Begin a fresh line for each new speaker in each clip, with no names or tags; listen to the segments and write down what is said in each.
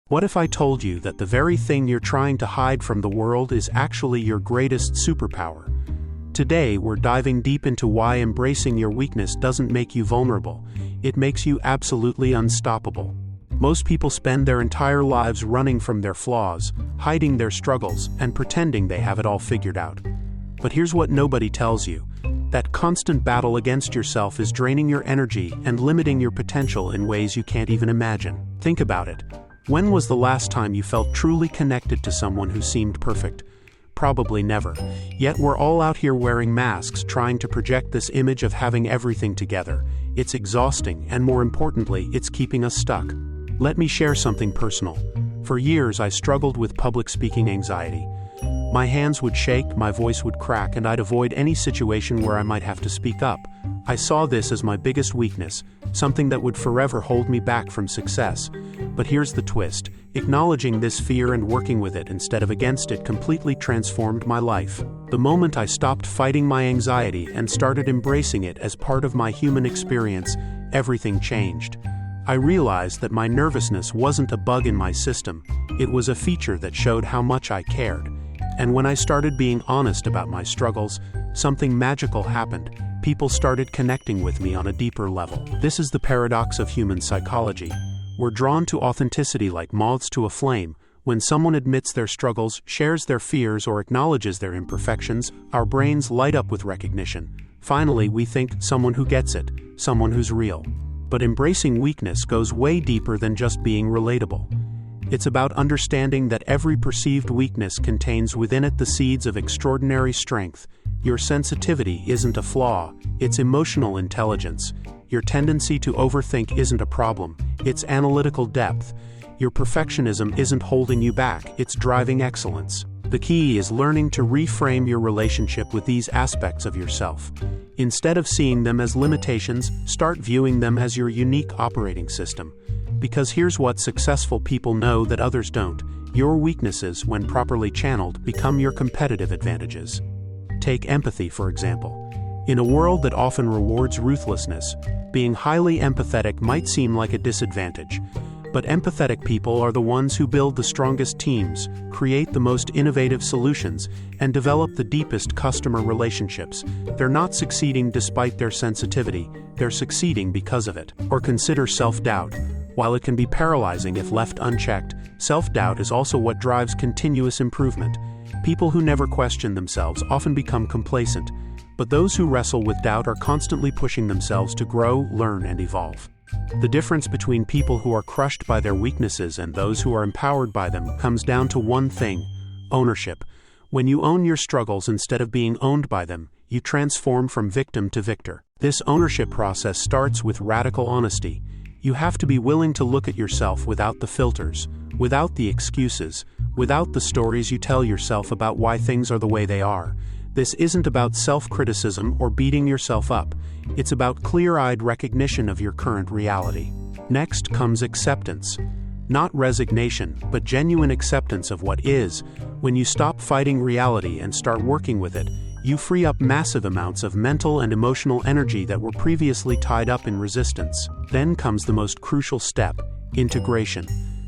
What if I told you that the very thing you're trying to hide from the world is actually your greatest superpower? Today, we're diving deep into why embracing your weakness doesn't make you vulnerable. It makes you absolutely unstoppable. Most people spend their entire lives running from their flaws, hiding their struggles, and pretending they have it all figured out. But here's what nobody tells you. That constant battle against yourself is draining your energy and limiting your potential in ways you can't even imagine. Think about it. When was the last time you felt truly connected to someone who seemed perfect? Probably never. Yet we're all out here wearing masks, trying to project this image of having everything together. It's exhausting, and more importantly, it's keeping us stuck. Let me share something personal. For years, I struggled with public speaking anxiety. My hands would shake, my voice would crack, and I'd avoid any situation where I might have to speak up. I saw this as my biggest weakness, something that would forever hold me back from success. But here's the twist. Acknowledging this fear and working with it instead of against it completely transformed my life. The moment I stopped fighting my anxiety and started embracing it as part of my human experience, everything changed. I realized that my nervousness wasn't a bug in my system, it was a feature that showed how much I cared. And when I started being honest about my struggles, something magical happened. People started connecting with me on a deeper level. This is the paradox of human psychology. We're drawn to authenticity like moths to a flame. When someone admits their struggles, shares their fears, or acknowledges their imperfections, our brains light up with recognition. Finally, we think, someone who gets it, someone who's real. But embracing weakness goes way deeper than just being relatable. It's about understanding that every perceived weakness contains within it the seeds of extraordinary strength. Your sensitivity isn't a flaw, it's emotional intelligence. Your tendency to overthink isn't a problem, it's analytical depth. Your perfectionism isn't holding you back, it's driving excellence. The key is learning to reframe your relationship with these aspects of yourself. Instead of seeing them as limitations, start viewing them as your unique operating system. Because here's what successful people know that others don't. Your weaknesses, when properly channeled, become your competitive advantages. Take empathy, for example. In a world that often rewards ruthlessness, being highly empathetic might seem like a disadvantage. But empathetic people are the ones who build the strongest teams, create the most innovative solutions, and develop the deepest customer relationships. They're not succeeding despite their sensitivity, they're succeeding because of it. Or consider self-doubt. While it can be paralyzing if left unchecked, self-doubt is also what drives continuous improvement. People who never question themselves often become complacent, but those who wrestle with doubt are constantly pushing themselves to grow, learn, and evolve. The difference between people who are crushed by their weaknesses and those who are empowered by them comes down to one thing: ownership. When you own your struggles instead of being owned by them, you transform from victim to victor. This ownership process starts with radical honesty. You have to be willing to look at yourself without the filters, without the excuses, without the stories you tell yourself about why things are the way they are. This isn't about self-criticism or beating yourself up. It's about clear-eyed recognition of your current reality. Next comes acceptance. Not resignation, but genuine acceptance of what is. When you stop fighting reality and start working with it, you free up massive amounts of mental and emotional energy that were previously tied up in resistance. Then comes the most crucial step: integration.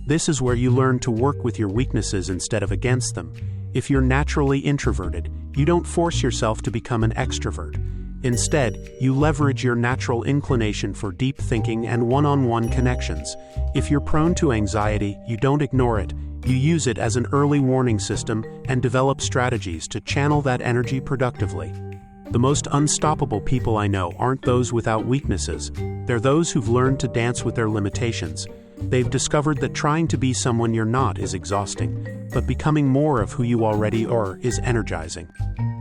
This is where you learn to work with your weaknesses instead of against them. If you're naturally introverted, you don't force yourself to become an extrovert. Instead, you leverage your natural inclination for deep thinking and one-on-one connections. If you're prone to anxiety, you don't ignore it. You use it as an early warning system and develop strategies to channel that energy productively. The most unstoppable people I know aren't those without weaknesses. They're those who've learned to dance with their limitations. They've discovered that trying to be someone you're not is exhausting, but becoming more of who you already are is energizing.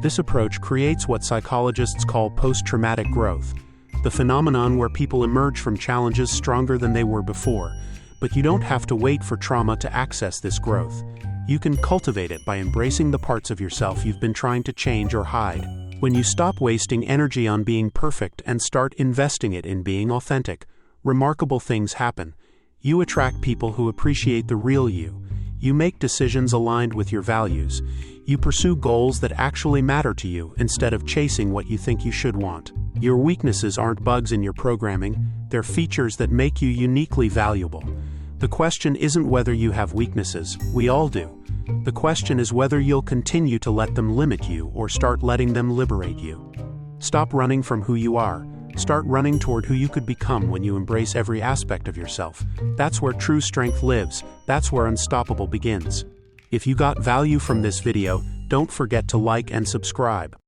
This approach creates what psychologists call post-traumatic growth, the phenomenon where people emerge from challenges stronger than they were before. But you don't have to wait for trauma to access this growth. You can cultivate it by embracing the parts of yourself you've been trying to change or hide. When you stop wasting energy on being perfect and start investing it in being authentic, remarkable things happen. You attract people who appreciate the real you. You make decisions aligned with your values. You pursue goals that actually matter to you instead of chasing what you think you should want. Your weaknesses aren't bugs in your programming, they're features that make you uniquely valuable. The question isn't whether you have weaknesses, we all do. The question is whether you'll continue to let them limit you or start letting them liberate you. Stop running from who you are. Start running toward who you could become when you embrace every aspect of yourself. That's where true strength lives. That's where unstoppable begins. If you got value from this video, don't forget to like and subscribe.